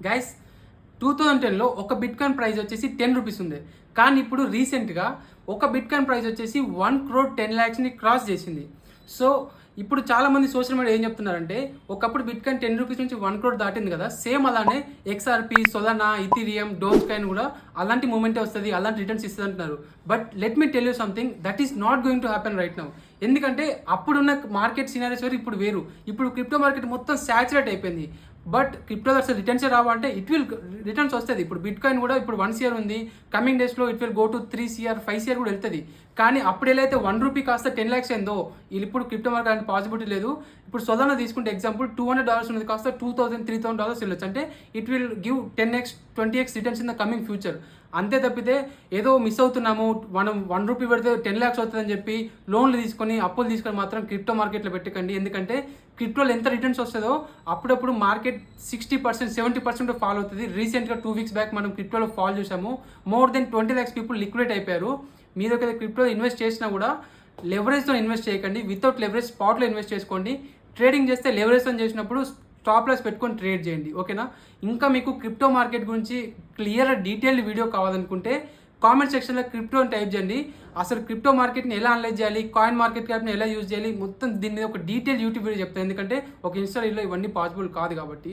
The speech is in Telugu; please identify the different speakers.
Speaker 1: గైస్ 2010లో ఒక బిట్ కాయిన్ ప్రైస్ వచ్చేసి 10 రూపీస్ ఉంది. కానీ ఇప్పుడు రీసెంట్గా ఒక బిట్ కాయిన్ ప్రైస్ వచ్చేసి 1,10,00,000ని క్రాస్ చేసింది. సో ఇప్పుడు చాలామంది సోషల్ మీడియా ఏం చెప్తున్నారంటే, ఒకప్పుడు బిట్ కాయిన్ 10 రూపీస్ నుంచి 1 crore దాటింది కదా, సేమ్ అలానే XRP, Solana, Ethereum, Dogecoin కూడా అలాంటి మూమెంటే వస్తుంది, అలాంటి రిటర్న్స్ ఇస్తుంది అంటున్నారు. But let me tell you something, that is not going to happen right now. ఎందుకంటే అప్పుడున్న మార్కెట్ సినారీస్ వేరు, ఇప్పుడు వేరు. ఇప్పుడు క్రిప్టో మార్కెట్ మొత్తం సాచురేట్ అయిపోయింది. బట్ క్రిప్టోలో అసలు రిటర్న్స్ రావాలంటే ఇట్ విల్ రిటర్న్స్ వస్తుంది. ఇప్పుడు బిట్ కాయిన్ కూడా ఇప్పుడు 1 CR ఉంది, కమింగ్ డేస్లో it will go to 3 CR 5 CR కూడా వెళ్తుంది. కానీ అప్పుడు ఎలా అయితే 1 రూపీ కాస్త 10 lakhs అయిందో, ఇప్పుడు క్రిప్టో మార్కెట్ అంటే పాసిబిలిటీ లేదు. ఇప్పుడు సొలానా తీసుకుంటే ఎగ్జాంపుల్ $200 ఉన్నది కాస్త $2,000 $3,000 వెళ్ళొచ్చు. అంటే it will give 10x 20x returns in the coming future. అంతే తప్పితే ఏదో మిస్ అవుతున్నాము, మనం 1 రూపీ పెడితే 10 lakhs అవుతుందని చెప్పి లోన్లు తీసుకొని అప్పులు తీసుకొని మాత్రం క్రిప్టో మార్కెట్లో పెట్టకండి. ఎందుకంటే క్రిప్టోలో ఎంత రిటర్న్స్ వస్తుందో అప్పుడప్పుడు మార్కెట్ 60% 70% ఫాల్ అవుతుంది. రీసెంట్గా 2 weeks బ్యాక్ మనం క్రిప్టోలో ఫాల్ చూసాము. More than 20 lakhs people liquidate అయిపోయారు. మీరు ఒక క్రిప్టో ఇన్వెస్ట్ చేసినా కూడా లెవరేజ్తో ఇన్వెస్ట్ చేయకండి. వితౌట్ లెవరేజ్ స్పాట్లో ఇన్వెస్ట్ చేసుకోండి. ట్రేడింగ్ చేస్తే లెవరేజ్తో చేసినప్పుడు స్టాప్ లాస్ పెట్టుకొని ట్రేడ్ చేయండి, ఓకేనా? ఇంకా మీకు క్రిప్టో మార్కెట్ గురించి క్లియర్ డీటెయిల్డ్ వీడియో కావాలనుకుంటే కామెంట్ సెక్షన్లో క్రిప్టో అని టైప్ చేయండి. అసలు క్రిప్టో మార్కెట్ని ఎలా అనలైజ్ చేయాలి, కాయిన్ మార్కెట్ క్యాప్ని ఎలా యూజ్ చేయాలి, మొత్తం దీని మీద ఒక డీటెయిల్ యూట్యూబ్ వీడియో చెప్తాను. ఎందుకంటే ఒక ఇన్స్టాలో ఇవన్నీ పాసిబుల్ కాదు కాబట్టి.